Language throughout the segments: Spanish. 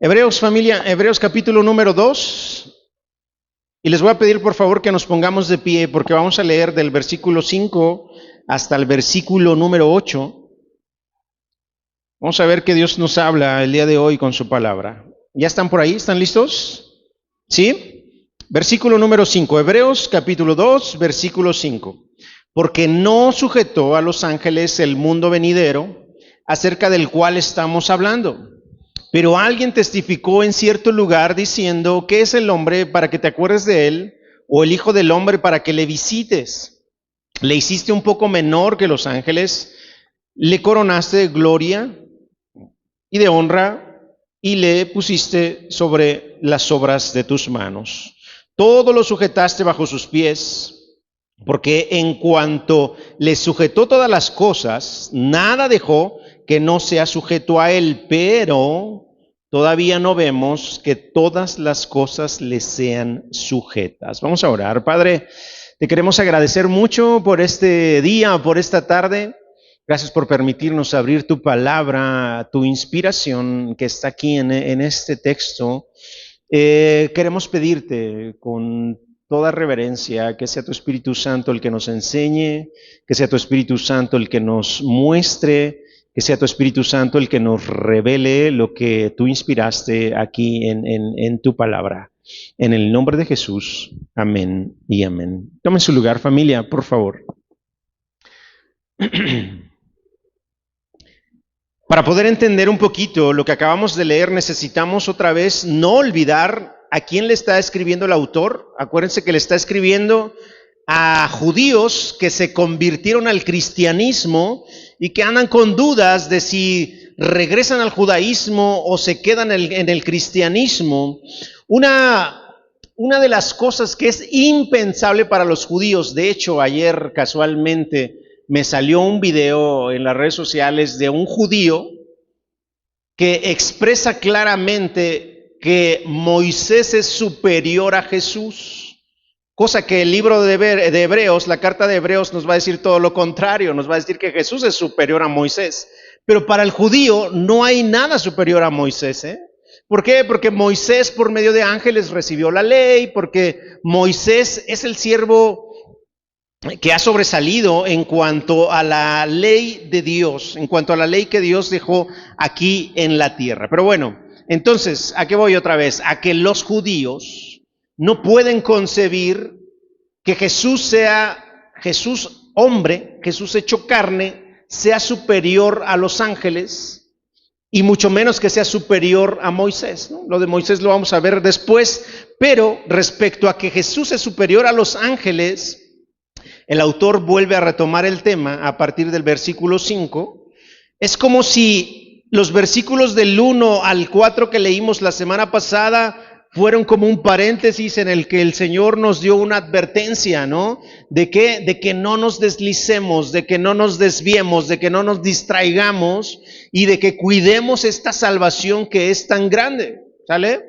Hebreos familia, Hebreos capítulo número 2. Y les voy a pedir por favor que nos pongamos de pie porque vamos a leer del versículo 5 hasta el versículo número 8. Vamos a ver que Dios nos habla el día de hoy con su palabra. ¿Ya están por ahí? ¿Están listos? ¿Sí? Versículo número 5, Hebreos capítulo 2, versículo 5. Porque no sujetó a los ángeles el mundo venidero, acerca del cual estamos hablando. Pero alguien testificó en cierto lugar diciendo, ¿qué es el hombre para que te acuerdes de él? ¿O el hijo del hombre para que le visites? Le hiciste un poco menor que los ángeles, le coronaste de gloria y de honra, y le pusiste sobre las obras de tus manos. Todo lo sujetaste bajo sus pies, porque en cuanto le sujetó todas las cosas, nada dejó que no sea sujeto a él, pero todavía no vemos que todas las cosas le sean sujetas. Vamos a orar. Padre, te queremos agradecer mucho por este día, por esta tarde. Gracias por permitirnos abrir tu palabra, tu inspiración que está aquí en este texto. Queremos pedirte con toda reverencia que sea tu Espíritu Santo el que nos enseñe, que sea tu Espíritu Santo el que nos muestre, que sea tu Espíritu Santo el que nos revele lo que tú inspiraste aquí en tu palabra. En el nombre de Jesús, amén y amén. Tomen su lugar, familia, por favor. Para poder entender un poquito lo que acabamos de leer, necesitamos otra vez no olvidar a quién le está escribiendo el autor. Acuérdense que le está escribiendo a judíos que se convirtieron al cristianismo y que andan con dudas de si regresan al judaísmo o se quedan en el cristianismo. Una de las cosas que es impensable para los judíos, de hecho ayer casualmente me salió un video en las redes sociales de un judío que expresa claramente que Moisés es superior a Jesús. Cosa que el libro de Hebreos, la carta de Hebreos nos va a decir todo lo contrario, nos va a decir que Jesús es superior a Moisés. Pero para el judío no hay nada superior a Moisés, ¿Por qué? Porque Moisés por medio de ángeles recibió la ley, porque Moisés es el siervo que ha sobresalido en cuanto a la ley de Dios, en cuanto a la ley que Dios dejó aquí en la tierra. Pero bueno, entonces, ¿a qué voy otra vez? A que los judíos no pueden concebir que Jesús sea, Jesús hombre, Jesús hecho carne, sea superior a los ángeles y mucho menos que sea superior a Moisés, ¿no? Lo de Moisés lo vamos a ver después, pero respecto a que Jesús es superior a los ángeles, el autor vuelve a retomar el tema a partir del versículo 5. Es como si los versículos del 1 al 4 que leímos la semana pasada fueron como un paréntesis en el que el Señor nos dio una advertencia, ¿no? ¿De qué? De que no nos deslicemos, de que no nos desviemos, de que no nos distraigamos y de que cuidemos esta salvación que es tan grande, ¿sale?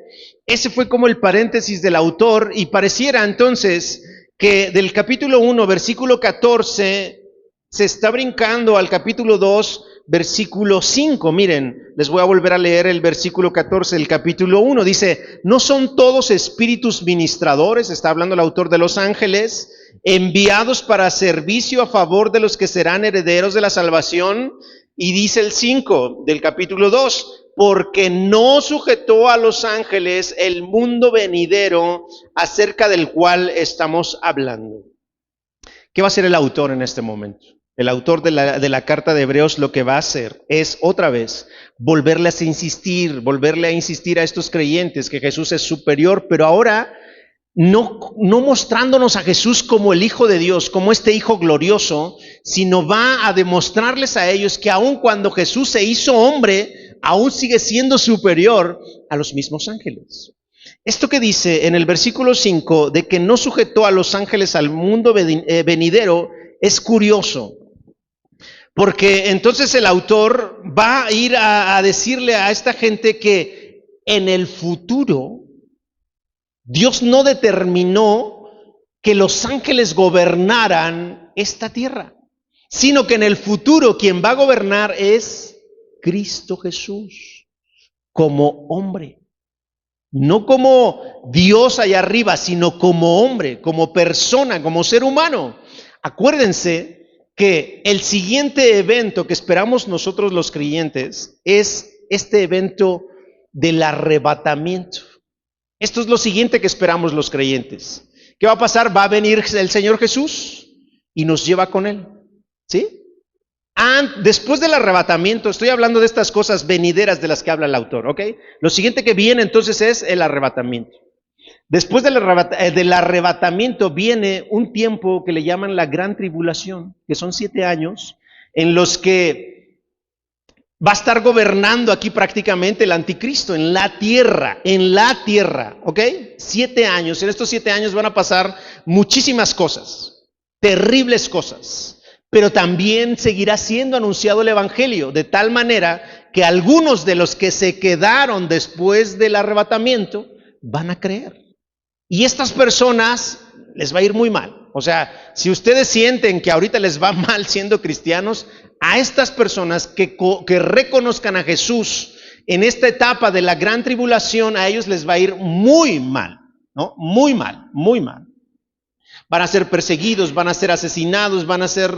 Ese fue como el paréntesis del autor y pareciera entonces que del capítulo 1, versículo 14, se está brincando al capítulo 2, versículo 5, miren, les voy a volver a leer el versículo 14 del capítulo 1, dice, ¿no son todos espíritus ministradores? Está hablando el autor de los ángeles, enviados para servicio a favor de los que serán herederos de la salvación, y dice el 5 del capítulo 2, porque no sujetó a los ángeles el mundo venidero acerca del cual estamos hablando. ¿Qué va a hacer el autor en este momento? El autor de la carta de Hebreos lo que va a hacer es otra vez volverle a insistir a estos creyentes que Jesús es superior, pero ahora no mostrándonos a Jesús como el Hijo de Dios, como este Hijo glorioso, sino va a demostrarles a ellos que aun cuando Jesús se hizo hombre, aún sigue siendo superior a los mismos ángeles. Esto que dice en el versículo 5 de que no sujetó a los ángeles al mundo venidero es curioso. Porque entonces el autor va a ir a decirle a esta gente que en el futuro Dios no determinó que los ángeles gobernaran esta tierra, sino que en el futuro quien va a gobernar es Cristo Jesús como hombre. No como Dios allá arriba, sino como hombre, como persona, como ser humano. Acuérdense que el siguiente evento que esperamos nosotros los creyentes es este evento del arrebatamiento. Esto es lo siguiente que esperamos los creyentes. ¿Qué va a pasar? Va a venir el Señor Jesús y nos lleva con Él. ¿Sí? Después del arrebatamiento, estoy hablando de estas cosas venideras de las que habla el autor, ¿ok? Lo siguiente que viene entonces es el arrebatamiento. Después del arrebatamiento viene un tiempo que le llaman la gran tribulación, que son 7 años, en los que va a estar gobernando aquí prácticamente el anticristo en la tierra, ¿ok? 7 años, en estos 7 años van a pasar muchísimas cosas, terribles cosas. Pero también seguirá siendo anunciado el evangelio, de tal manera que algunos de los que se quedaron después del arrebatamiento van a creer. Y estas personas les va a ir muy mal. O sea, si ustedes sienten que ahorita les va mal siendo cristianos, a estas personas que reconozcan a Jesús en esta etapa de la gran tribulación, a ellos les va a ir muy mal, ¿no? Muy mal, muy mal. Van a ser perseguidos, van a ser asesinados, van a ser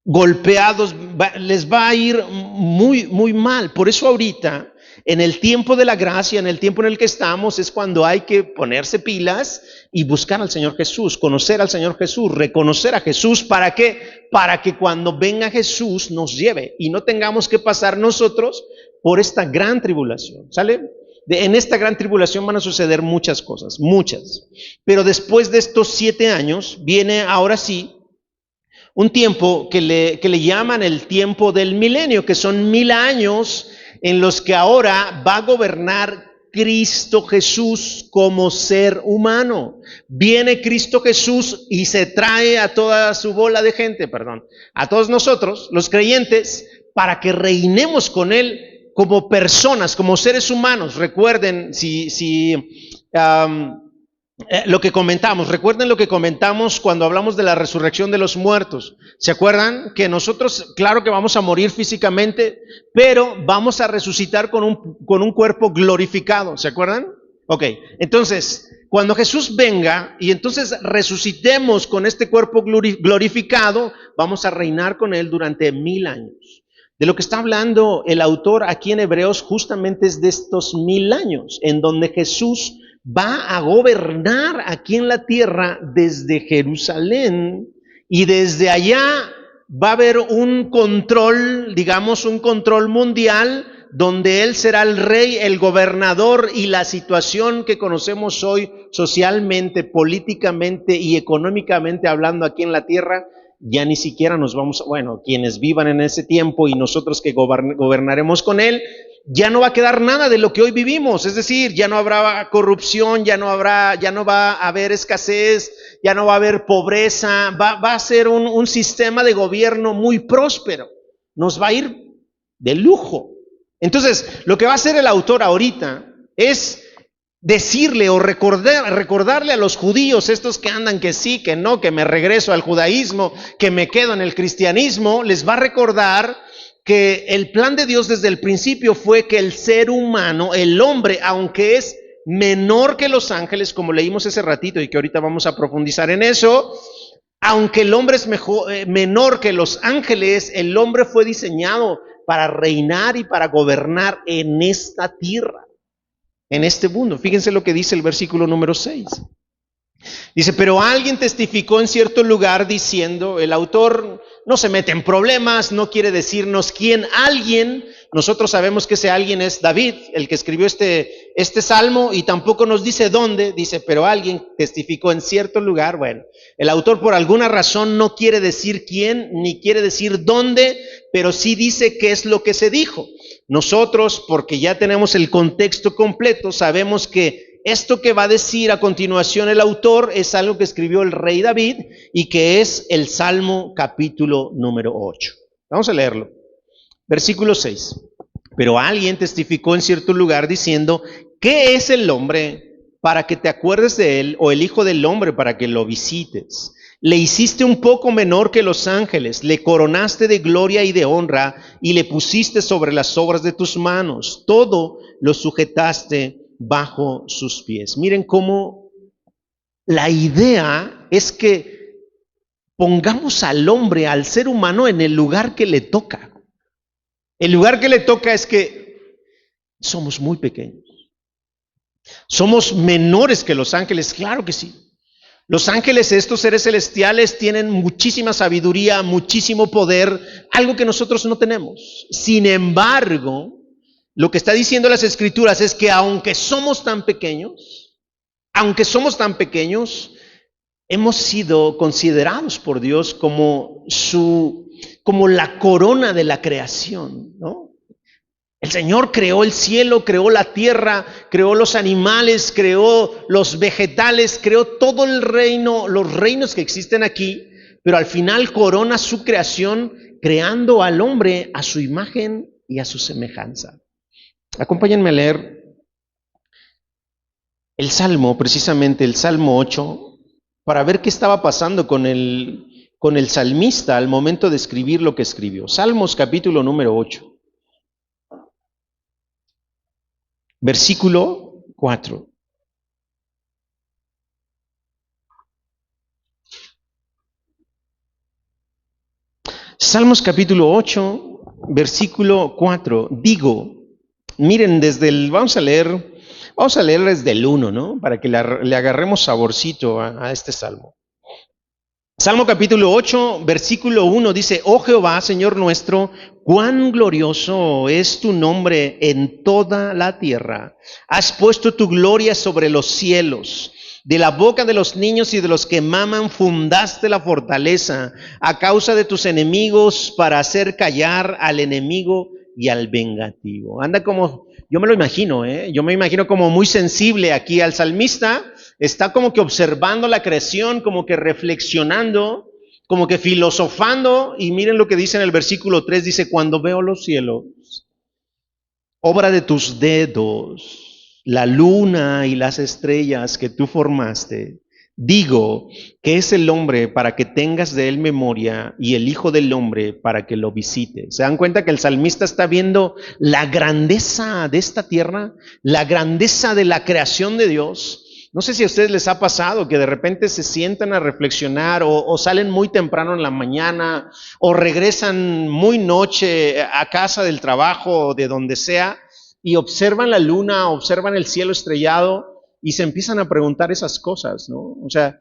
golpeados, les va a ir muy, muy mal. Por eso ahorita, en el tiempo de la gracia, en el tiempo en el que estamos, es cuando hay que ponerse pilas y buscar al Señor Jesús, conocer al Señor Jesús, reconocer a Jesús. ¿Para qué? Para que cuando venga Jesús nos lleve y no tengamos que pasar nosotros por esta gran tribulación. ¿Sale? En esta gran tribulación van a suceder muchas cosas, muchas. Pero después de estos 7 años, viene ahora sí un tiempo que le llaman el tiempo del milenio, que son 1000 años en los que ahora va a gobernar Cristo Jesús como ser humano. Viene Cristo Jesús y se trae a toda su bola de gente, a todos nosotros, los creyentes, para que reinemos con Él como personas, como seres humanos. Recuerden lo que comentamos cuando hablamos de la resurrección de los muertos. ¿Se acuerdan? Que nosotros, claro que vamos a morir físicamente, pero vamos a resucitar con un cuerpo glorificado. ¿Se acuerdan? Ok, entonces, cuando Jesús venga y entonces resucitemos con este cuerpo glorificado, vamos a reinar con Él durante 1000 años. De lo que está hablando el autor aquí en Hebreos justamente es de estos 1000 años, en donde Jesús va a gobernar aquí en la tierra desde Jerusalén, y desde allá va a haber un control, digamos un control mundial, donde Él será el rey, el gobernador, y la situación que conocemos hoy socialmente, políticamente y económicamente hablando aquí en la tierra, ya ni siquiera nos vamos, quienes vivan en ese tiempo y nosotros que gobernaremos con Él, ya no va a quedar nada de lo que hoy vivimos. Es decir, ya no habrá corrupción, ya no va a haber escasez, ya no va a haber pobreza, va a ser un sistema de gobierno muy próspero. Nos va a ir de lujo. Entonces, lo que va a hacer el autor ahorita es decirle o recordarle a los judíos, estos que andan que sí, que no, que me regreso al judaísmo, que me quedo en el cristianismo, les va a recordar que el plan de Dios desde el principio fue que el ser humano, el hombre, aunque es menor que los ángeles, como leímos ese ratito y que ahorita vamos a profundizar en eso, aunque el hombre es menor que los ángeles, el hombre fue diseñado para reinar y para gobernar en esta tierra, en este mundo. Fíjense lo que dice el versículo número 6. Dice, pero alguien testificó en cierto lugar diciendo, el autor no se mete en problemas, no quiere decirnos quién alguien. Nosotros sabemos que ese alguien es David, el que escribió este salmo, y tampoco nos dice dónde. Dice, pero alguien testificó en cierto lugar. Bueno, el autor por alguna razón no quiere decir quién, ni quiere decir dónde, pero sí dice qué es lo que se dijo. Nosotros, porque ya tenemos el contexto completo, sabemos que esto que va a decir a continuación el autor es algo que escribió el rey David y que es el Salmo capítulo número 8. Vamos a leerlo. Versículo 6. Pero alguien testificó en cierto lugar diciendo, ¿qué es el hombre para que te acuerdes de él, o el hijo del hombre para que lo visites? Le hiciste un poco menor que los ángeles, le coronaste de gloria y de honra y le pusiste sobre las obras de tus manos. Todo lo sujetaste bajo sus pies. Miren cómo la idea es que pongamos al hombre, al ser humano, en el lugar que le toca. El lugar que le toca es que somos muy pequeños. Somos menores que los ángeles, claro que sí. Los ángeles, estos seres celestiales, tienen muchísima sabiduría, muchísimo poder, algo que nosotros no tenemos. Sin embargo, lo que está diciendo las Escrituras es que aunque somos tan pequeños, hemos sido considerados por Dios como la corona de la creación, ¿no? El Señor creó el cielo, creó la tierra, creó los animales, creó los vegetales, creó todo el reino, los reinos que existen aquí, pero al final corona su creación creando al hombre a su imagen y a su semejanza. Acompáñenme a leer el Salmo, precisamente el Salmo 8, para ver qué estaba pasando con el salmista al momento de escribir lo que escribió. Salmos capítulo número 8. Versículo 4. Salmos capítulo 8, versículo 4. Digo, miren, vamos a leer desde el 1, ¿no? Para que le agarremos saborcito a este salmo. Salmo capítulo 8, versículo 1 dice, oh Jehová, Señor nuestro, cuán glorioso es tu nombre en toda la tierra. Has puesto tu gloria sobre los cielos. De la boca de los niños y de los que maman fundaste la fortaleza a causa de tus enemigos para hacer callar al enemigo y al vengativo. Anda como, yo me lo imagino, yo me imagino como muy sensible aquí al salmista. Está como que observando la creación, como que reflexionando, como que filosofando. Y miren lo que dice en el versículo 3, dice, cuando veo los cielos, obra de tus dedos, la luna y las estrellas que tú formaste, digo, ¿qué es el hombre para que tengas de él memoria y el hijo del hombre para que lo visites? ¿Se dan cuenta que el salmista está viendo la grandeza de esta tierra, la grandeza de la creación de Dios? No sé si a ustedes les ha pasado que de repente se sientan a reflexionar o salen muy temprano en la mañana o regresan muy noche a casa del trabajo o de donde sea y observan la luna, observan el cielo estrellado y se empiezan a preguntar esas cosas, ¿no? O sea,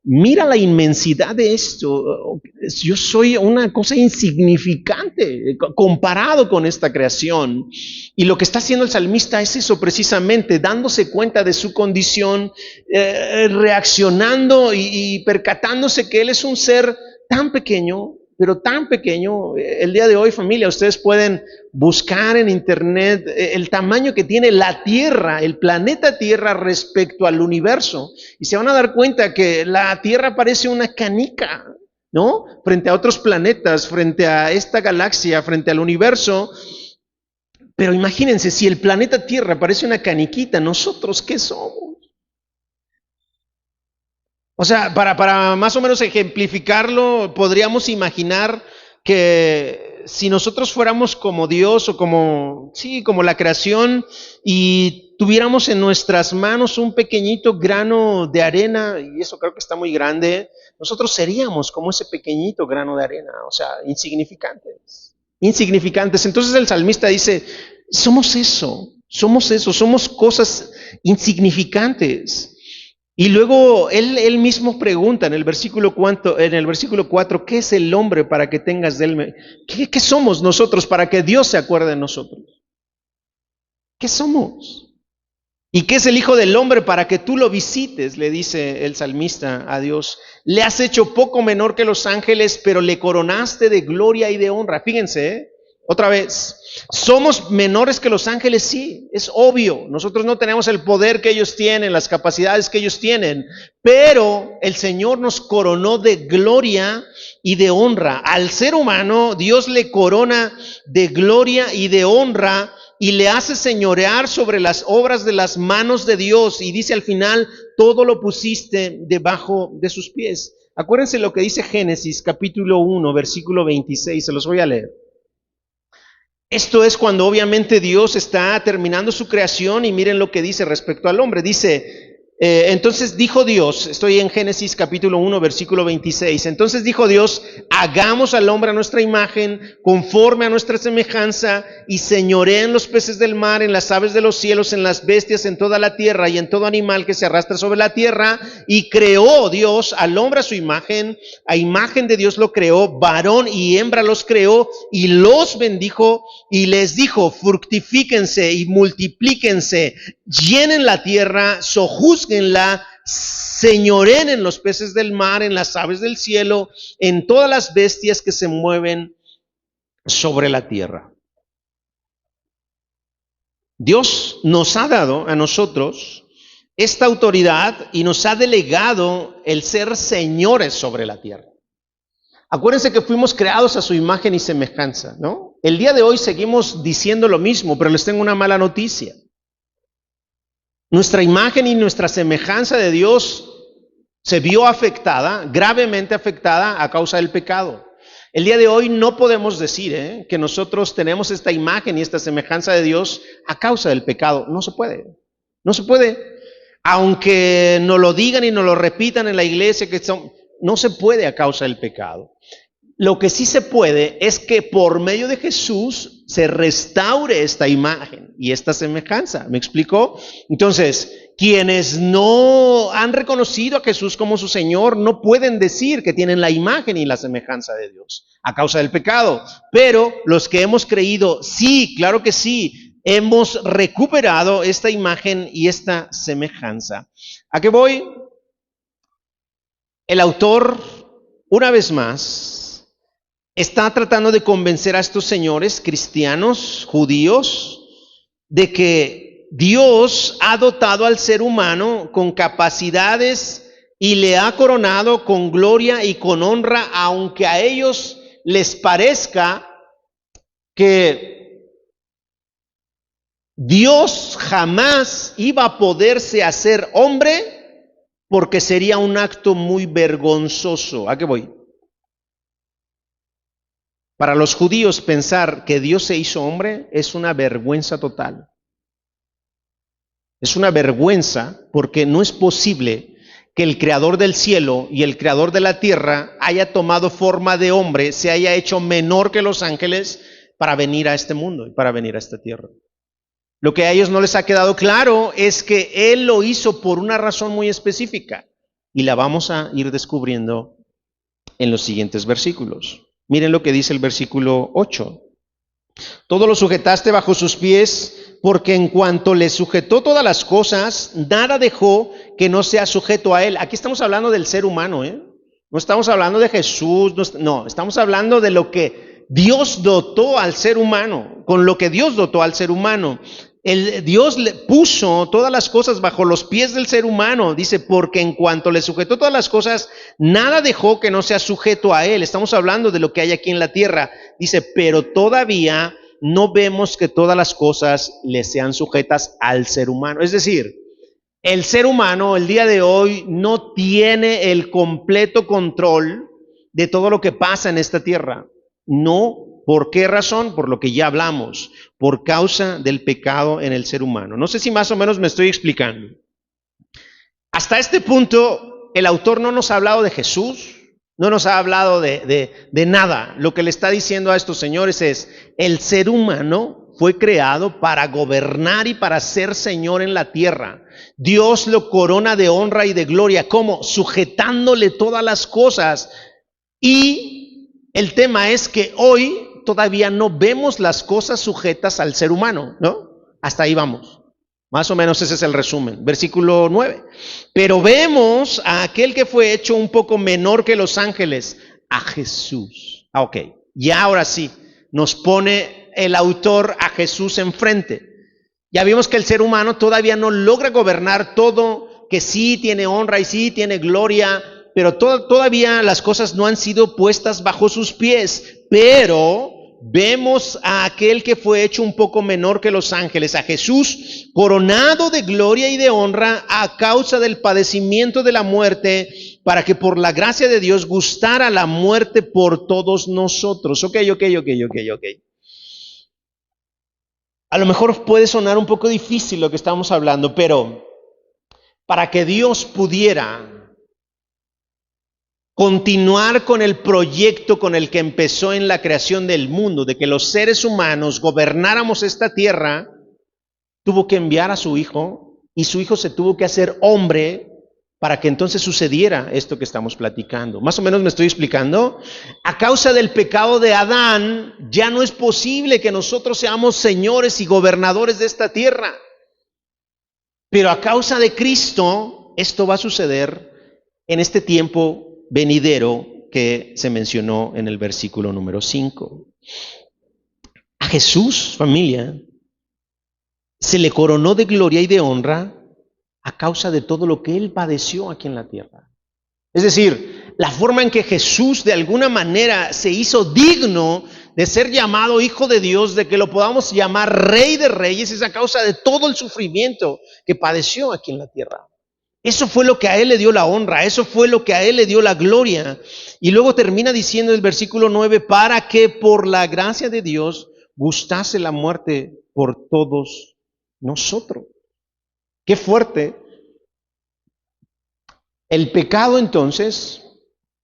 mira la inmensidad de esto. Yo soy una cosa insignificante comparado con esta creación. Y lo que está haciendo el salmista es eso precisamente, dándose cuenta de su condición, reaccionando y percatándose que él es un ser tan pequeño, pero tan pequeño. El día de hoy, familia, ustedes pueden buscar en internet el tamaño que tiene la Tierra, el planeta Tierra respecto al universo, y se van a dar cuenta que la Tierra parece una canica, ¿no? Frente a otros planetas, frente a esta galaxia, frente al universo. Pero imagínense, si el planeta Tierra parece una caniquita, ¿nosotros qué somos? O sea, para más o menos ejemplificarlo, podríamos imaginar que si nosotros fuéramos como Dios o como la creación y tuviéramos en nuestras manos un pequeñito grano de arena, y eso creo que está muy grande, nosotros seríamos como ese pequeñito grano de arena, o sea, insignificantes. Entonces el salmista dice, somos somos cosas insignificantes. Y luego él mismo pregunta en el versículo 4, ¿qué es el hombre para que tengas de él? ¿Qué somos nosotros para que Dios se acuerde de nosotros? ¿Qué somos? ¿Y qué es el Hijo del Hombre para que tú lo visites? Le dice el salmista a Dios. Le has hecho poco menor que los ángeles, pero le coronaste de gloria y de honra. Fíjense, otra vez, somos menores que los ángeles, sí, es obvio. Nosotros no tenemos el poder que ellos tienen, las capacidades que ellos tienen, pero el Señor nos coronó de gloria y de honra. Al ser humano, Dios le corona de gloria y de honra y le hace señorear sobre las obras de las manos de Dios. Y dice al final, todo lo pusiste debajo de sus pies. Acuérdense lo que dice Génesis capítulo 1, versículo 26, se los voy a leer. Esto es cuando obviamente Dios está terminando su creación y miren lo que dice respecto al hombre. Dice, entonces dijo Dios, estoy en Génesis capítulo 1, versículo 26. Entonces dijo Dios, hagamos al hombre a nuestra imagen, conforme a nuestra semejanza, y señoreen los peces del mar, en las aves de los cielos, en las bestias, en toda la tierra y en todo animal que se arrastra sobre la tierra. Y creó Dios al hombre a su imagen, a imagen de Dios lo creó, varón y hembra los creó, y los bendijo y les dijo, fructifíquense y multiplíquense, llenen la tierra, sojúzguenla, señoren en los peces del mar, en las aves del cielo, en todas las bestias que se mueven sobre la tierra. Dios nos ha dado a nosotros esta autoridad y nos ha delegado el ser señores sobre la tierra. Acuérdense que fuimos creados a su imagen y semejanza, ¿no? El día de hoy seguimos diciendo lo mismo, pero les tengo una mala noticia. Nuestra imagen y nuestra semejanza de Dios se vio afectada, gravemente afectada a causa del pecado. El día de hoy no podemos decir que nosotros tenemos esta imagen y esta semejanza de Dios a causa del pecado. No se puede. No se puede. Aunque nos lo digan y nos lo repitan en la iglesia, no se puede a causa del pecado. Lo que sí se puede es que por medio de Jesús se restaure esta imagen y esta semejanza. ¿Me explicó? Entonces, quienes no han reconocido a Jesús como su Señor no pueden decir que tienen la imagen y la semejanza de Dios a causa del pecado. Pero los que hemos creído, sí, claro que sí, hemos recuperado esta imagen y esta semejanza. ¿A qué voy? El autor, una vez más, está tratando de convencer a estos señores cristianos, judíos, de que Dios ha dotado al ser humano con capacidades y le ha coronado con gloria y con honra, aunque a ellos les parezca que Dios jamás iba a poderse hacer hombre porque sería un acto muy vergonzoso. ¿A qué voy? Para los judíos pensar que Dios se hizo hombre es una vergüenza total. Es una vergüenza porque no es posible que el creador del cielo y el creador de la tierra haya tomado forma de hombre, se haya hecho menor que los ángeles para venir a este mundo y para venir a esta tierra. Lo que a ellos no les ha quedado claro es que Él lo hizo por una razón muy específica y la vamos a ir descubriendo en los siguientes versículos. Miren lo que dice el versículo 8. Todo lo sujetaste bajo sus pies, porque en cuanto le sujetó todas las cosas, nada dejó que no sea sujeto a él. Aquí estamos hablando del ser humano, No estamos hablando de Jesús, no, estamos hablando de lo que Dios dotó al ser humano, con lo que Dios dotó al ser humano. Dios le puso todas las cosas bajo los pies del ser humano, dice, porque en cuanto le sujetó todas las cosas, nada dejó que no sea sujeto a él. Estamos hablando de lo que hay aquí en la tierra. Dice, pero todavía no vemos que todas las cosas le sean sujetas al ser humano. Es decir, el ser humano el día de hoy no tiene el completo control de todo lo que pasa en esta tierra. No. ¿Por qué razón? Por lo que ya hablamos, por causa del pecado en el ser humano. No sé si más o menos me estoy explicando. Hasta este punto, el autor no nos ha hablado de Jesús, no nos ha hablado de nada. Lo que le está diciendo a estos señores es, el ser humano fue creado para gobernar y para ser señor en la tierra. Dios lo corona de honra y de gloria. ¿Cómo? Sujetándole todas las cosas. Y el tema es que hoy todavía no vemos las cosas sujetas al ser humano, ¿no? Hasta ahí vamos. Más o menos ese es el resumen. Versículo 9. Pero vemos a aquel que fue hecho un poco menor que los ángeles, a Jesús. Ok, ya ahora sí, nos pone el autor a Jesús enfrente. Ya vimos que el ser humano todavía no logra gobernar todo, que sí tiene honra y sí tiene gloria, pero todavía las cosas no han sido puestas bajo sus pies. Pero vemos a aquel que fue hecho un poco menor que los ángeles, a Jesús, coronado de gloria y de honra a causa del padecimiento de la muerte, para que por la gracia de Dios gustara la muerte por todos nosotros. Ok. A lo mejor puede sonar un poco difícil lo que estamos hablando, pero para que Dios pudiera continuar con el proyecto con el que empezó en la creación del mundo, de que los seres humanos gobernáramos esta tierra, tuvo que enviar a su Hijo, y su Hijo se tuvo que hacer hombre para que entonces sucediera esto que estamos platicando. Más o menos me estoy explicando. A causa del pecado de Adán, ya no es posible que nosotros seamos señores y gobernadores de esta tierra. Pero a causa de Cristo, esto va a suceder en este tiempo venidero que se mencionó en el versículo número 5. A Jesús, familia, se le coronó de gloria y de honra a causa de todo lo que Él padeció aquí en la tierra. Es decir, la forma en que Jesús de alguna manera se hizo digno de ser llamado Hijo de Dios, de que lo podamos llamar Rey de Reyes, es a causa de todo el sufrimiento que padeció aquí en la tierra. Eso fue lo que a Él le dio la honra, eso fue lo que a Él le dio la gloria. Y luego termina diciendo el versículo 9, para que por la gracia de Dios gustase la muerte por todos nosotros. Qué fuerte. El pecado entonces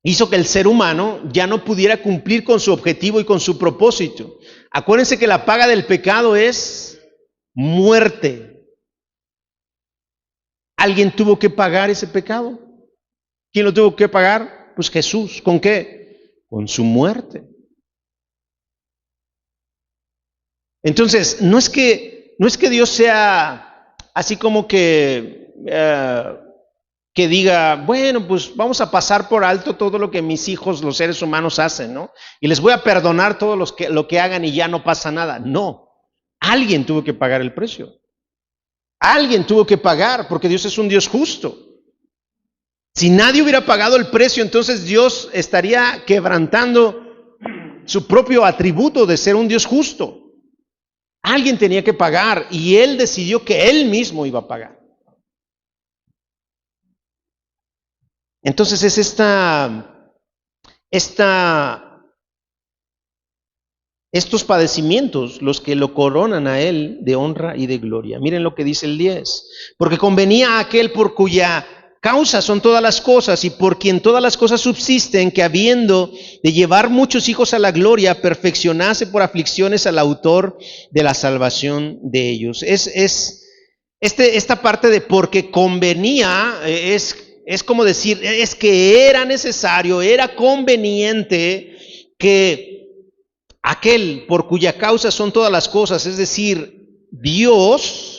hizo que el ser humano ya no pudiera cumplir con su objetivo y con su propósito. Acuérdense que la paga del pecado es muerte. ¿Alguien tuvo que pagar ese pecado? ¿Quién lo tuvo que pagar? Pues Jesús. ¿Con qué? Con su muerte. Entonces, no es que Dios sea así como que diga, bueno, pues vamos a pasar por alto todo lo que mis hijos, los seres humanos, hacen, ¿no? Y les voy a perdonar todo lo que hagan y ya no pasa nada. No, alguien tuvo que pagar el precio. Alguien tuvo que pagar, porque Dios es un Dios justo. Si nadie hubiera pagado el precio, entonces Dios estaría quebrantando su propio atributo de ser un Dios justo. Alguien tenía que pagar y Él decidió que Él mismo iba a pagar. Entonces es estos padecimientos los que lo coronan a Él de honra y de gloria. Miren lo que dice el 10. Porque convenía a aquel por cuya causa son todas las cosas y por quien todas las cosas subsisten, que habiendo de llevar muchos hijos a la gloria, perfeccionase por aflicciones al autor de la salvación de ellos. Esta parte de porque convenía es como decir, es que era necesario, era conveniente que aquel por cuya causa son todas las cosas, es decir, Dios,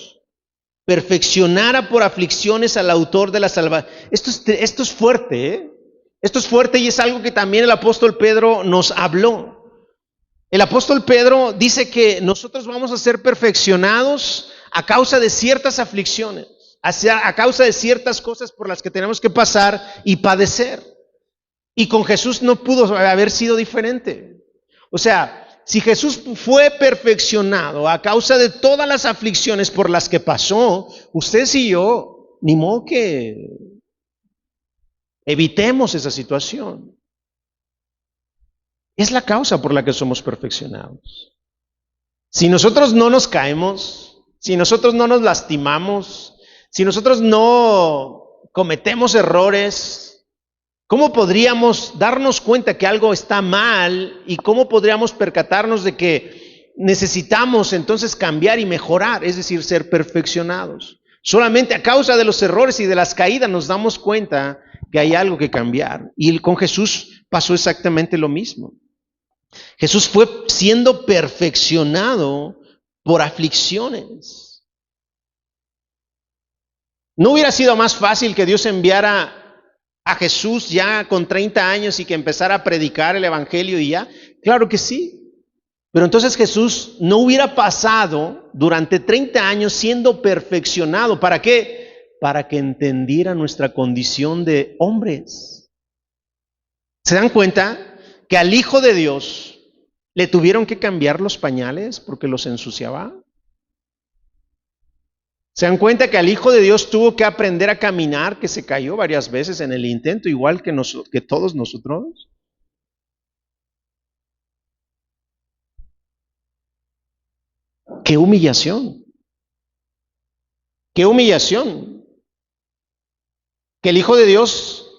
perfeccionara por aflicciones al autor de la salvación. Esto es fuerte, ¿eh? Esto es fuerte y es algo que también el apóstol Pedro nos habló. El apóstol Pedro dice que nosotros vamos a ser perfeccionados a causa de ciertas aflicciones, a causa de ciertas cosas por las que tenemos que pasar y padecer. Y con Jesús no pudo haber sido diferente. O sea, si Jesús fue perfeccionado a causa de todas las aflicciones por las que pasó, ustedes y yo, ni modo que evitemos esa situación. Es la causa por la que somos perfeccionados. Si nosotros no nos caemos, si nosotros no nos lastimamos, si nosotros no cometemos errores, ¿cómo podríamos darnos cuenta que algo está mal y cómo podríamos percatarnos de que necesitamos entonces cambiar y mejorar, es decir, ser perfeccionados? Solamente a causa de los errores y de las caídas nos damos cuenta que hay algo que cambiar. Y con Jesús pasó exactamente lo mismo. Jesús fue siendo perfeccionado por aflicciones. ¿No hubiera sido más fácil que Dios enviara a Jesús ya con 30 años y que empezara a predicar el evangelio y ya? Claro que sí. Pero entonces Jesús no hubiera pasado durante 30 años siendo perfeccionado. ¿Para qué? Para que entendiera nuestra condición de hombres. ¿Se dan cuenta que al Hijo de Dios le tuvieron que cambiar los pañales porque los ensuciaba? ¿Se dan cuenta que al Hijo de Dios tuvo que aprender a caminar, que se cayó varias veces en el intento, igual que todos nosotros? ¡Qué humillación! ¡Qué humillación! Que el Hijo de Dios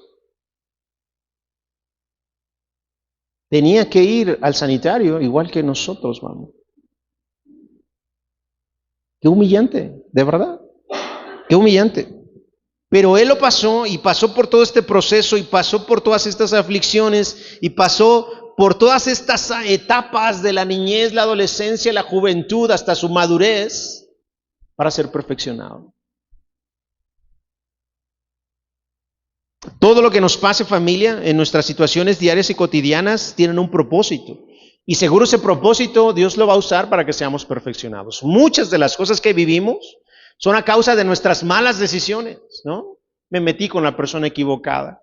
tenía que ir al sanitario igual que nosotros vamos. ¡Qué humillante! ¿De verdad? ¡Qué humillante! Pero Él lo pasó y pasó por todo este proceso y pasó por todas estas aflicciones y pasó por todas estas etapas de la niñez, la adolescencia, la juventud, hasta su madurez, para ser perfeccionado. Todo lo que nos pase, familia, en nuestras situaciones diarias y cotidianas, tienen un propósito. Y seguro ese propósito Dios lo va a usar para que seamos perfeccionados. Muchas de las cosas que vivimos son a causa de nuestras malas decisiones, ¿no? Me metí con la persona equivocada.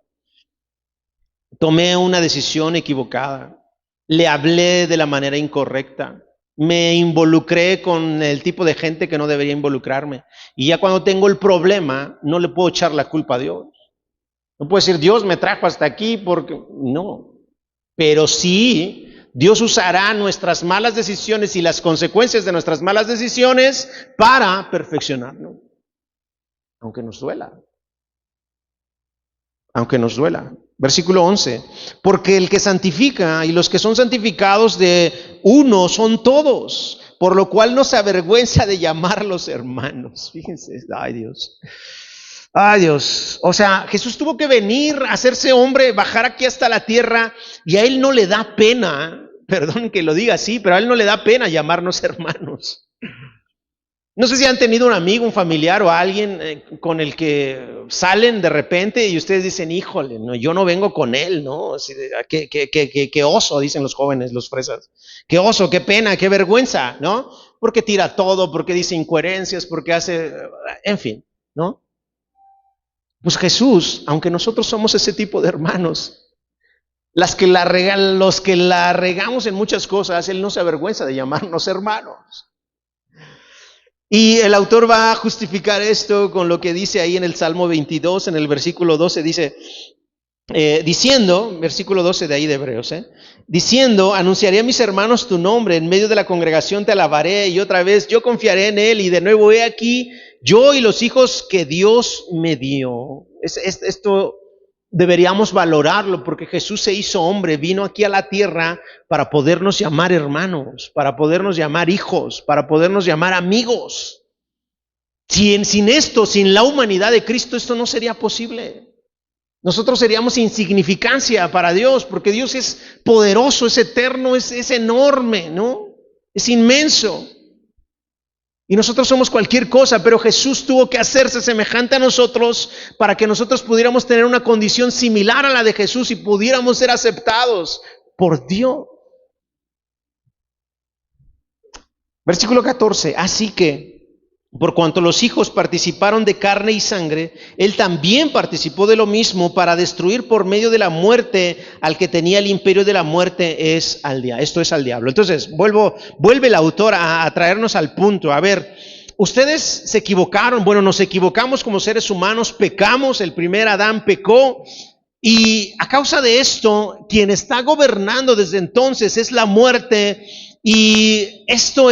Tomé una decisión equivocada. Le hablé de la manera incorrecta. Me involucré con el tipo de gente que no debería involucrarme. Y ya cuando tengo el problema, no le puedo echar la culpa a Dios. No puedo decir, Dios me trajo hasta aquí porque... No. Pero sí, Dios usará nuestras malas decisiones y las consecuencias de nuestras malas decisiones para perfeccionarnos. Aunque nos duela. Aunque nos duela. Versículo 11. Porque el que santifica y los que son santificados de uno son todos, por lo cual no se avergüenza de llamarlos hermanos. Fíjense, ay Dios. Ay Dios, o sea, Jesús tuvo que venir a hacerse hombre, bajar aquí hasta la tierra, y a Él no le da pena, perdón que lo diga así, pero a Él no le da pena llamarnos hermanos. No sé si han tenido un amigo, un familiar o alguien con el que salen de repente y ustedes dicen, híjole, no, yo no vengo con él, ¿no? Así de, qué oso, dicen los jóvenes, los fresas. Qué oso, qué pena, qué vergüenza, ¿no? Porque tira todo, porque dice incoherencias, porque hace, en fin, ¿no? Pues Jesús, aunque nosotros somos ese tipo de hermanos, los que la regamos en muchas cosas, Él no se avergüenza de llamarnos hermanos. Y el autor va a justificar esto con lo que dice ahí en el Salmo 22, en el versículo 12, dice, diciendo, versículo 12 de ahí de Hebreos, diciendo, anunciaré a mis hermanos tu nombre, en medio de la congregación te alabaré, y otra vez yo confiaré en Él, y de nuevo he aquí, yo y los hijos que Dios me dio. Esto deberíamos valorarlo, porque Jesús se hizo hombre, vino aquí a la tierra para podernos llamar hermanos, para podernos llamar hijos, para podernos llamar amigos. Sin esto, sin la humanidad de Cristo, esto no sería posible. Nosotros seríamos insignificancia para Dios, porque Dios es poderoso, es eterno, es enorme, ¿no? Es inmenso. Y nosotros somos cualquier cosa, pero Jesús tuvo que hacerse semejante a nosotros para que nosotros pudiéramos tener una condición similar a la de Jesús y pudiéramos ser aceptados por Dios. Versículo 14. Así que, por cuanto los hijos participaron de carne y sangre, Él también participó de lo mismo para destruir por medio de la muerte al que tenía el imperio de la muerte, esto es al diablo. Entonces, vuelve el autor a traernos al punto. A ver, ustedes se equivocaron, bueno, nos equivocamos como seres humanos, pecamos, el primer Adán pecó, y a causa de esto, quien está gobernando desde entonces es la muerte. Y esto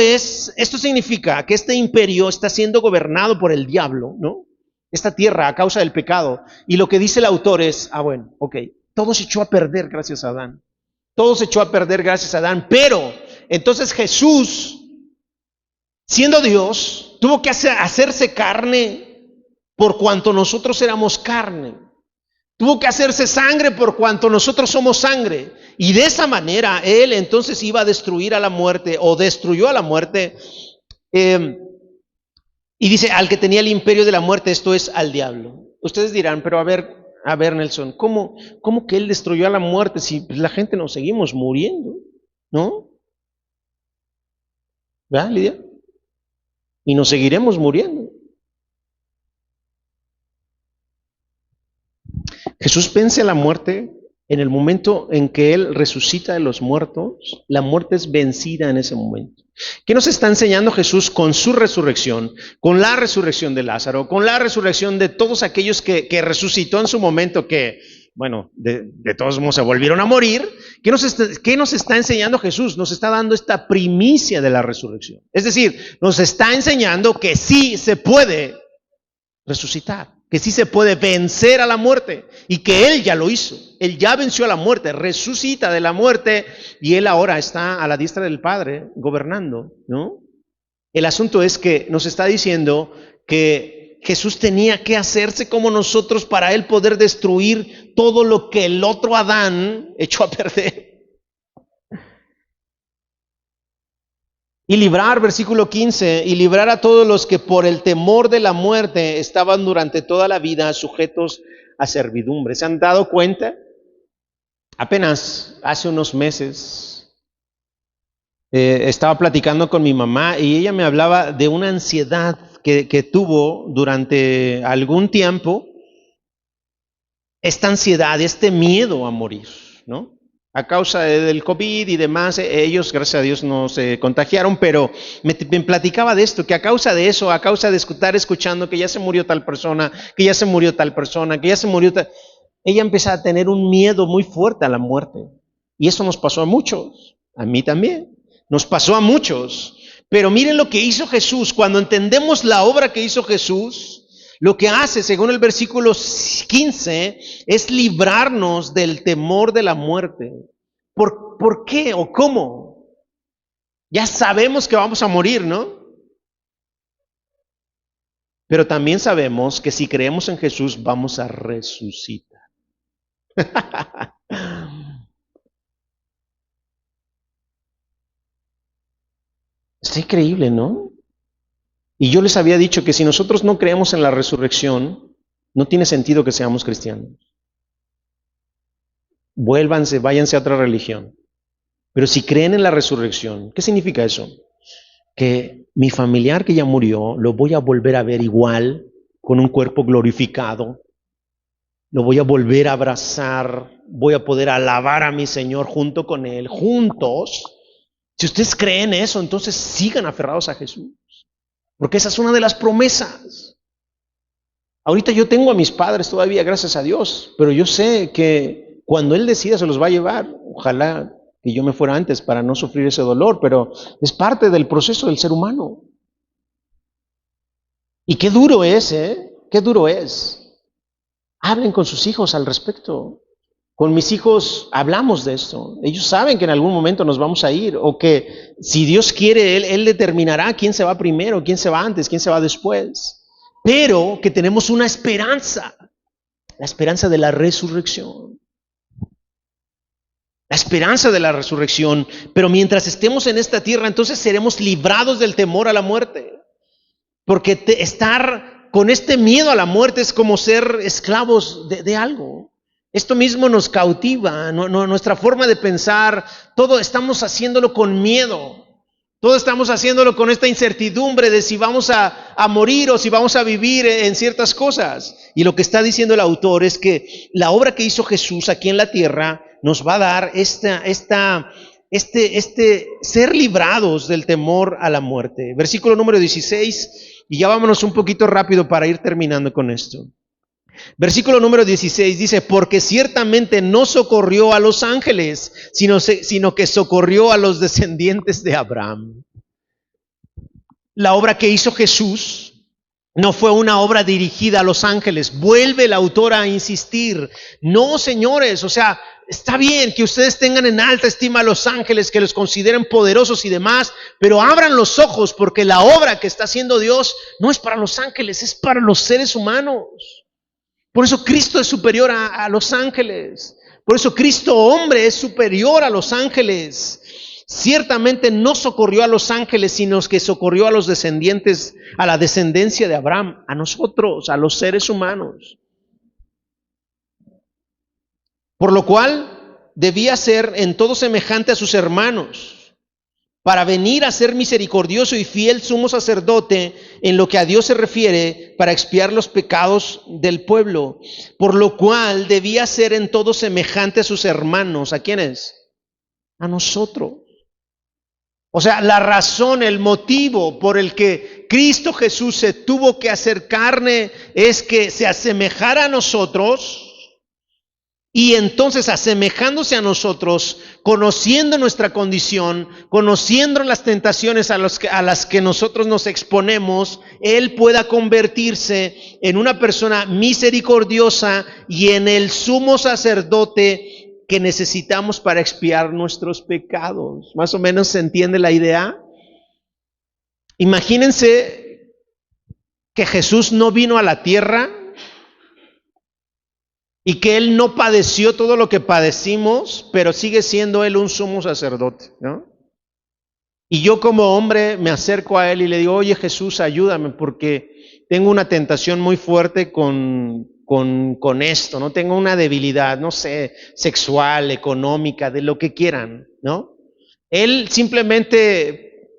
significa que este imperio está siendo gobernado por el diablo, ¿no? Esta tierra a causa del pecado. Y lo que dice el autor es, bueno, ok, todo se echó a perder gracias a Adán. Todo se echó a perder gracias a Adán. Pero, entonces Jesús, siendo Dios, tuvo que hacerse carne por cuanto nosotros éramos carne. Tuvo que hacerse sangre por cuanto nosotros somos sangre. Y de esa manera Él entonces iba a destruir a la muerte, o destruyó a la muerte. Y dice, al que tenía el imperio de la muerte, esto es al diablo. Ustedes dirán, pero a ver Nelson, ¿cómo que Él destruyó a la muerte si la gente nos seguimos muriendo? ¿No? ¿Verdad, Lidia? Y nos seguiremos muriendo. Jesús vence a la muerte en el momento en que Él resucita de los muertos. La muerte es vencida en ese momento. ¿Qué nos está enseñando Jesús con su resurrección? Con la resurrección de Lázaro, con la resurrección de todos aquellos que resucitó en su momento, que bueno, de todos modos se volvieron a morir. ¿Qué nos está enseñando Jesús? Nos está dando esta primicia de la resurrección. Es decir, nos está enseñando que sí se puede resucitar, que sí se puede vencer a la muerte y que Él ya lo hizo. Él ya venció a la muerte, resucita de la muerte y Él ahora está a la diestra del Padre gobernando, ¿no? El asunto es que nos está diciendo que Jesús tenía que hacerse como nosotros para Él poder destruir todo lo que el otro Adán echó a perder. Y librar, versículo 15, y librar a todos los que por el temor de la muerte estaban durante toda la vida sujetos a servidumbre. ¿Se han dado cuenta? Apenas hace unos meses estaba platicando con mi mamá y ella me hablaba de una ansiedad que tuvo durante algún tiempo, esta ansiedad, este miedo a morir, ¿no? A causa del COVID y demás, ellos, gracias a Dios, no se contagiaron, pero me platicaba de esto, que a causa de eso, a causa de estar escuchando que ya se murió tal persona, que ya se murió tal persona, que ya se murió tal... Ella empezó a tener un miedo muy fuerte a la muerte. Y eso nos pasó a muchos, a mí también, nos pasó a muchos. Pero miren lo que hizo Jesús. Cuando entendemos la obra que hizo Jesús, lo que hace, según el versículo 15, es librarnos del temor de la muerte. ¿Por qué o cómo? Ya sabemos que vamos a morir, ¿no? Pero también sabemos que si creemos en Jesús vamos a resucitar. Es increíble, ¿no? Y yo les había dicho que si nosotros no creemos en la resurrección, no tiene sentido que seamos cristianos. Vuélvanse, váyanse a otra religión. Pero si creen en la resurrección, ¿qué significa eso? Que mi familiar que ya murió, lo voy a volver a ver igual, con un cuerpo glorificado. Lo voy a volver a abrazar, voy a poder alabar a mi Señor junto con Él, juntos. Si ustedes creen eso, entonces sigan aferrados a Jesús. Porque esa es una de las promesas. Ahorita yo tengo a mis padres todavía, gracias a Dios, pero yo sé que cuando Él decida se los va a llevar. Ojalá que yo me fuera antes para no sufrir ese dolor, pero es parte del proceso del ser humano. Y qué duro es, ¿eh? Qué duro es. Hablen con sus hijos al respecto. Con mis hijos hablamos de esto. Ellos saben que en algún momento nos vamos a ir, o que si Dios quiere, Él determinará quién se va primero, quién se va antes, quién se va después. Pero que tenemos una esperanza, la esperanza de la resurrección. La esperanza de la resurrección. Pero mientras estemos en esta tierra, entonces seremos librados del temor a la muerte. Porque estar con este miedo a la muerte es como ser esclavos de algo. Esto mismo nos cautiva, nuestra forma de pensar, todo estamos haciéndolo con miedo. Todo estamos haciéndolo con esta incertidumbre de si vamos a morir o si vamos a vivir en ciertas cosas. Y lo que está diciendo el autor es que la obra que hizo Jesús aquí en la tierra nos va a dar ser librados del temor a la muerte. Versículo número 16, y ya vámonos un poquito rápido para ir terminando con esto. Versículo número 16 dice, porque ciertamente no socorrió a los ángeles, sino que socorrió a los descendientes de Abraham. La obra que hizo Jesús no fue una obra dirigida a los ángeles. Vuelve el autor a insistir. No, señores, o sea, está bien que ustedes tengan en alta estima a los ángeles, que los consideren poderosos y demás, pero abran los ojos porque la obra que está haciendo Dios no es para los ángeles, es para los seres humanos. Por eso Cristo es superior a los ángeles. Por eso Cristo hombre es superior a los ángeles. Ciertamente no socorrió a los ángeles, sino que socorrió a los descendientes, a la descendencia de Abraham, a nosotros, a los seres humanos. Por lo cual debía ser en todo semejante a sus hermanos, para venir a ser misericordioso y fiel sumo sacerdote en lo que a Dios se refiere, para expiar los pecados del pueblo. Por lo cual debía ser en todo semejante a sus hermanos. ¿A quiénes? A nosotros. O sea, la razón, el motivo por el que Cristo Jesús se tuvo que hacer carne es que se asemejara a nosotros Y entonces, asemejándose a nosotros, conociendo nuestra condición, conociendo las tentaciones a las que nosotros nos exponemos, Él pueda convertirse en una persona misericordiosa y en el sumo sacerdote que necesitamos para expiar nuestros pecados. ¿Más o menos se entiende la idea? Imagínense que Jesús no vino a la tierra y que Él no padeció todo lo que padecimos, pero sigue siendo Él un sumo sacerdote, ¿no? Y yo como hombre me acerco a Él y le digo, oye Jesús, ayúdame porque tengo una tentación muy fuerte con esto, ¿no? Tengo una debilidad, no sé, sexual, económica, de lo que quieran, ¿no? Él simplemente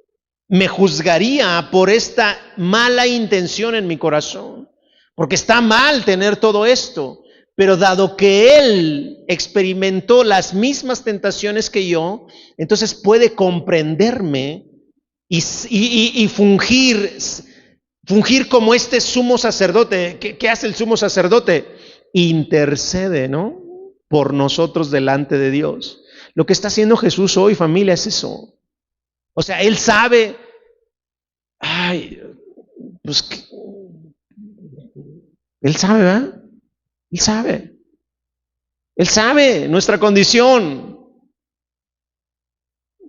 me juzgaría por esta mala intención en mi corazón, porque está mal tener todo esto. Pero dado que Él experimentó las mismas tentaciones que yo, entonces puede comprenderme y fungir como este sumo sacerdote. ¿Qué hace el sumo sacerdote? Intercede, ¿no? Por nosotros delante de Dios. Lo que está haciendo Jesús hoy, familia, es eso. O sea, Él sabe, pues, Él sabe, ¿verdad? Él sabe nuestra condición,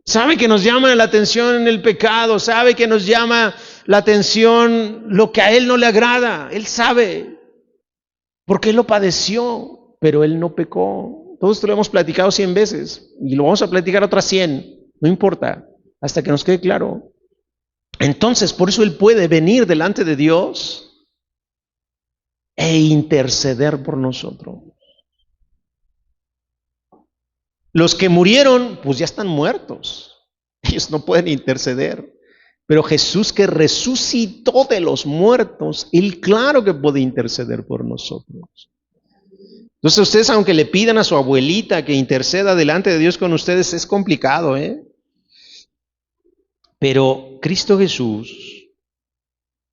sabe que nos llama la atención el pecado, sabe que nos llama la atención lo que a Él no le agrada, Él sabe, porque Él lo padeció, pero Él no pecó. Todo esto lo hemos platicado 100 veces y lo vamos a platicar otras 100, no importa, hasta que nos quede claro. Entonces, por eso Él puede venir delante de Dios e interceder por nosotros. Los que murieron, pues ya están muertos. Ellos no pueden interceder. Pero Jesús, que resucitó de los muertos, Él claro que puede interceder por nosotros. Entonces ustedes, aunque le pidan a su abuelita que interceda delante de Dios con ustedes, es complicado, ¿eh? Pero Cristo Jesús,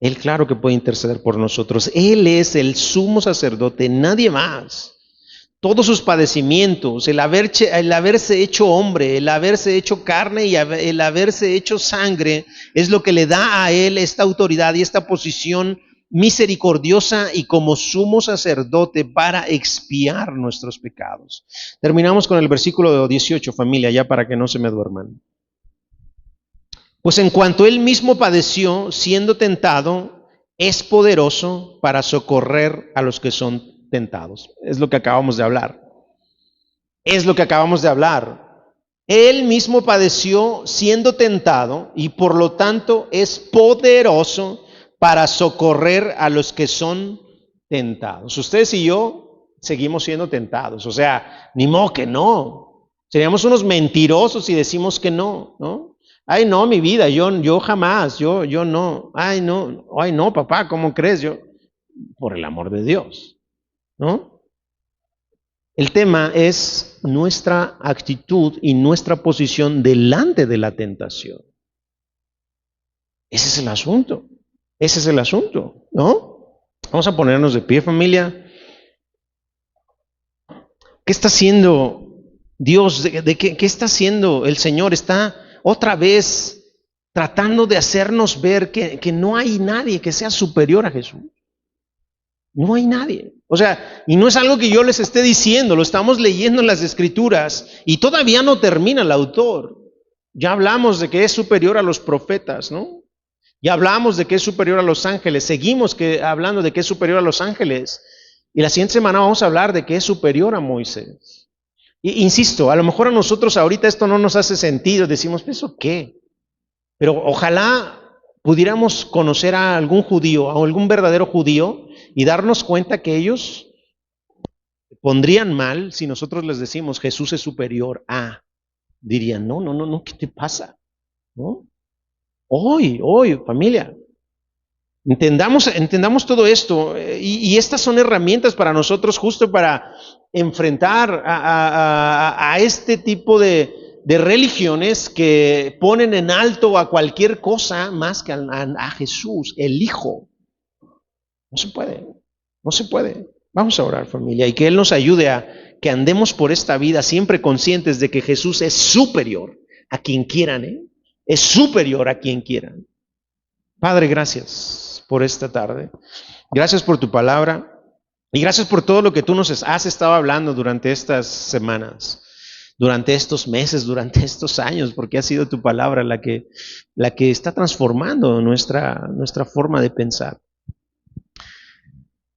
Él claro que puede interceder por nosotros. Él es el sumo sacerdote, nadie más. Todos sus padecimientos, el haberse hecho hombre, el haberse hecho carne y el haberse hecho sangre, es lo que le da a Él esta autoridad y esta posición misericordiosa y como sumo sacerdote para expiar nuestros pecados. Terminamos con el versículo 18, familia, ya para que no se me duerman. Pues en cuanto Él mismo padeció, siendo tentado, es poderoso para socorrer a los que son tentados. Es lo que acabamos de hablar. Él mismo padeció siendo tentado y por lo tanto es poderoso para socorrer a los que son tentados. Ustedes y yo seguimos siendo tentados. O sea, ni modo que no. Seríamos unos mentirosos si decimos que no, ¿no? Ay, no, mi vida, yo jamás, yo no. Ay, no, papá, ¿cómo crees? Por el amor de Dios, ¿no? El tema es nuestra actitud y nuestra posición delante de la tentación. Ese es el asunto, ¿no? Vamos a ponernos de pie, familia. ¿Qué está haciendo Dios? ¿Qué está haciendo el Señor? Está otra vez tratando de hacernos ver que no hay nadie que sea superior a Jesús. No hay nadie. O sea, y no es algo que yo les esté diciendo, lo estamos leyendo en las Escrituras y todavía no termina el autor. Ya hablamos de que es superior a los profetas, ¿no? Ya hablamos de que es superior a los ángeles, seguimos hablando de que es superior a los ángeles y la siguiente semana vamos a hablar de que es superior a Moisés. Insisto, a lo mejor a nosotros ahorita esto no nos hace sentido, decimos, ¿eso qué? Pero ojalá pudiéramos conocer a algún judío, a algún verdadero judío, y darnos cuenta que ellos pondrían mal si nosotros les decimos Jesús es superior a. Dirían, no, ¿qué te pasa? ¿No? Hoy, familia, entendamos todo esto y estas son herramientas para nosotros justo para enfrentar a este tipo de religiones que ponen en alto a cualquier cosa más que a Jesús, el Hijo. No se puede. Vamos a orar, familia, y que Él nos ayude a que andemos por esta vida siempre conscientes de que Jesús es superior a quien quieran, ¿eh? Es superior a quien quieran. Padre, gracias por esta tarde. Gracias por tu palabra y gracias por todo lo que tú nos has estado hablando durante estas semanas, durante estos meses, durante estos años, porque ha sido tu palabra la que está transformando nuestra forma de pensar.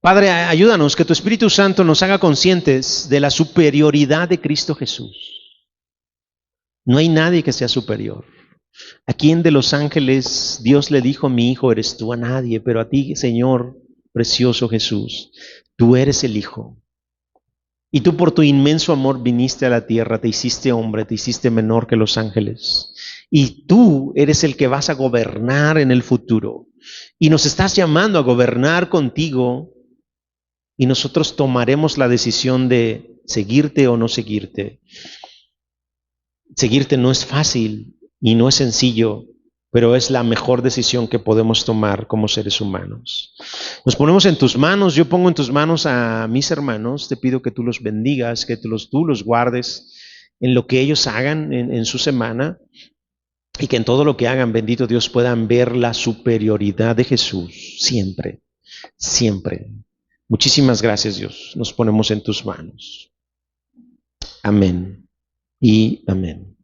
Padre, ayúdanos que tu Espíritu Santo nos haga conscientes de la superioridad de Cristo Jesús. No hay nadie que sea superior. ¿A quién de los ángeles Dios le dijo, mi hijo eres tú? A nadie, pero a ti, Señor, precioso Jesús, tú eres el Hijo. Y tú por tu inmenso amor viniste a la tierra, te hiciste hombre, te hiciste menor que los ángeles. Y tú eres el que vas a gobernar en el futuro. Y nos estás llamando a gobernar contigo. Y nosotros tomaremos la decisión de seguirte o no seguirte. Seguirte no es fácil y no es sencillo, pero es la mejor decisión que podemos tomar como seres humanos. Nos ponemos en tus manos, yo pongo en tus manos a mis hermanos, te pido que tú los bendigas, que tú los guardes en lo que ellos hagan en su semana y que en todo lo que hagan, bendito Dios, puedan ver la superioridad de Jesús siempre, siempre. Muchísimas gracias, Dios. Nos ponemos en tus manos. Amén y amén.